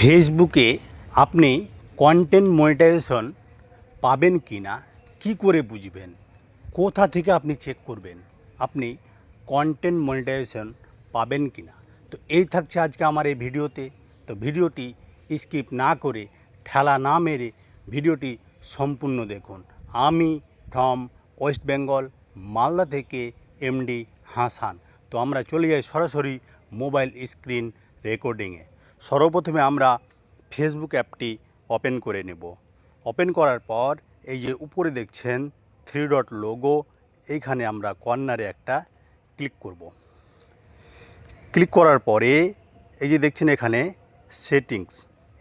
ফেসবুকে আপনি content monetization পাবেন কি না কী করে বুঝবেন, কোথা থেকে আপনি চেক করবেন আপনি কন্টেন্ট মনিটাইজেশন পাবেন কি না। তো এই থাকছে আজকে আমার এই ভিডিওতে। তো ভিডিওটি স্কিপ না করে ঠেলা না মেরে ভিডিওটি সম্পূর্ণ দেখুন। আমি ফ্রম ওয়েস্ট বেঙ্গল মালদা থেকে এমডি হাসান। তো আমরা চলে যাই সরাসরি মোবাইল স্ক্রিন রেকর্ডিংয়ে। সর্বপ্রথমে আমরা ফেসবুক অ্যাপটি ওপেন করে নেব। ওপেন করার পর এই যে উপরে দেখছেন 3 ডট লোগো, এইখানে আমরা কর্নারে একটা ক্লিক করব। ক্লিক করার পরে এই যে দেখছেন এখানে সেটিংস,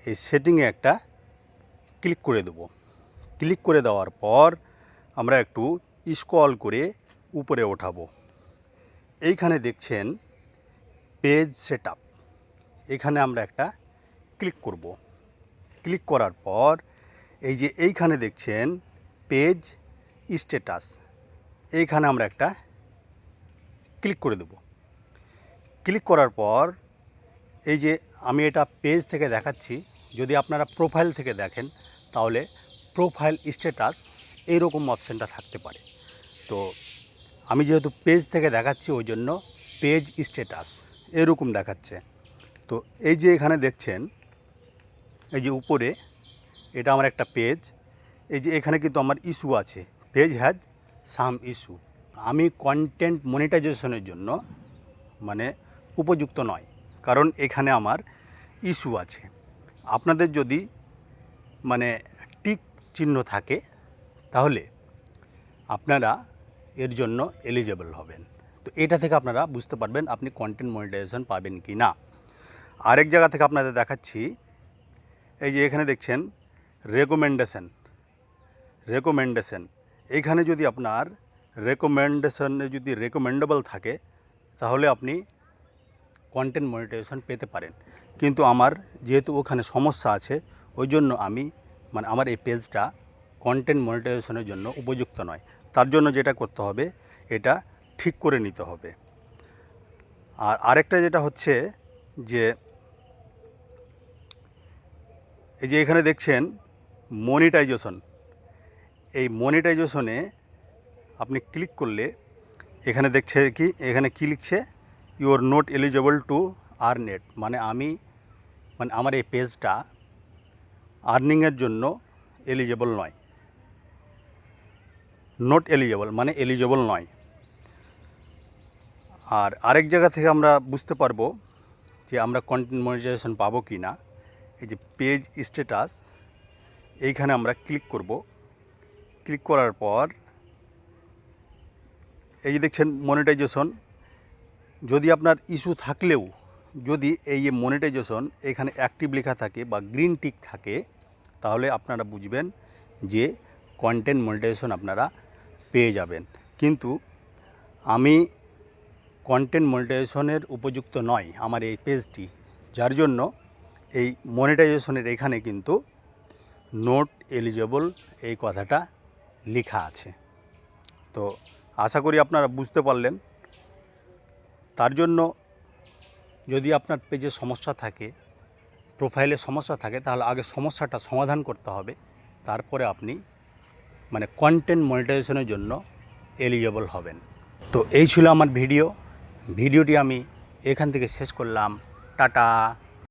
এই সেটিংয়ে একটা ক্লিক করে দেব। ক্লিক করে দেওয়ার পর আমরা একটু স্ক্রল করে উপরে ওঠাবো। এইখানে দেখছেন পেজ সেটআপ, এখানে আমরা একটা ক্লিক করব। ক্লিক করার পর এই যে এইখানে দেখছেন পেজ স্ট্যাটাস, এইখানে আমরা একটা ক্লিক করে দেব। ক্লিক করার পর এই যে আমি এটা পেজ থেকে দেখাচ্ছি, যদি আপনারা প্রোফাইল থেকে দেখেন তাহলে প্রোফাইল স্ট্যাটাস এইরকম অপশানটা থাকতে পারে। তো আমি যেহেতু পেজ থেকে দেখাচ্ছি ওই জন্য পেজ স্ট্যাটাস এরকম দেখাচ্ছে। তো এই যে এখানে দেখছেন এই যে উপরে এটা আমার একটা পেজ, এই যে এখানে কিন্তু আমার ইস্যু আছে, পেজ হ্যাজ সাম ইস্যু। আমি কন্টেন্ট মনিটাইজেশনের জন্য মানে উপযুক্ত নয়, কারণ এখানে আমার ইস্যু আছে। আপনাদের যদি মানে টিক চিহ্ন থাকে তাহলে আপনারা এর জন্য এলিজেবল হবেন। তো এটা থেকে আপনারা বুঝতে পারবেন আপনি কন্টেন্ট মনিটাইজেশন পাবেন কি না। আরেক জায়গা থেকে আপনাদের দেখাচ্ছি, এই যে এখানে দেখছেন রেকমেন্ডেশন, এইখানে যদি আপনার রেকমেন্ডেশনে যদি রেকমেন্ডেবল থাকে তাহলে আপনি কন্টেন্ট মনিটাইজেশন পেতে পারেন। কিন্তু আমার যেহেতু ওখানে সমস্যা আছে ওই জন্য আমি মানে আমার এই পেজটা কন্টেন্ট মনিটাইজেশনের জন্য উপযুক্ত নয়। তার জন্য যেটা করতে হবে এটা ঠিক করে নিতে হবে। আর আরেকটা যেটা হচ্ছে যে এই যে এখানে দেখছেন মনিটাইজেশন, এই মনিটাইজেশনে আপনি ক্লিক করলে এখানে দেখছে কি, এখানে কি লিখছে, you are not eligible to earn it, মানে আমার এই পেজটা আর্নিংয়ের জন্য এলিজেবল নয়। নট এলিজেবল মানে এলিজেবল নয়। আর আরেক জায়গা থেকে আমরা বুঝতে পারবো যে আমরা কন্টেন্ট মনিটাইজেশন পাবো কি না, এই যে পেজ স্ট্যাটাস এইখানে আমরা ক্লিক করব। ক্লিক করার পর এই যে দেখছেন মনিটাইজেশন, যদি আপনার ইস্যু থাকলেও যদি এই যে মনিটাইজেশন এখানে অ্যাক্টিভ লেখা থাকে বা গ্রিন টিক থাকে তাহলে আপনারা বুঝবেন যে কন্টেন্ট মনিটাইজেশন আপনারা পেয়ে যাবেন। কিন্তু আমি কন্টেন্ট মনিটাইজেশনের উপযুক্ত নয় আমার এই পেজটি, যার জন্য এই মনিটাইজেশনের এখানে কিন্তু নট এলিজেবল এই কথাটা লেখা আছে। তো আশা করি আপনারা বুঝতে পারলেন। তার জন্য যদি আপনার পেজে সমস্যা থাকে, প্রোফাইলে সমস্যা থাকে, তাহলে আগে সমস্যাটা সমাধান করতে হবে, তারপরে আপনি মানে কন্টেন্ট মনিটাইজেশনের জন্য এলিজেবল হবেন। তো এই ছিল আমার ভিডিওটি আমি এখান থেকে শেষ করলাম। টাটা।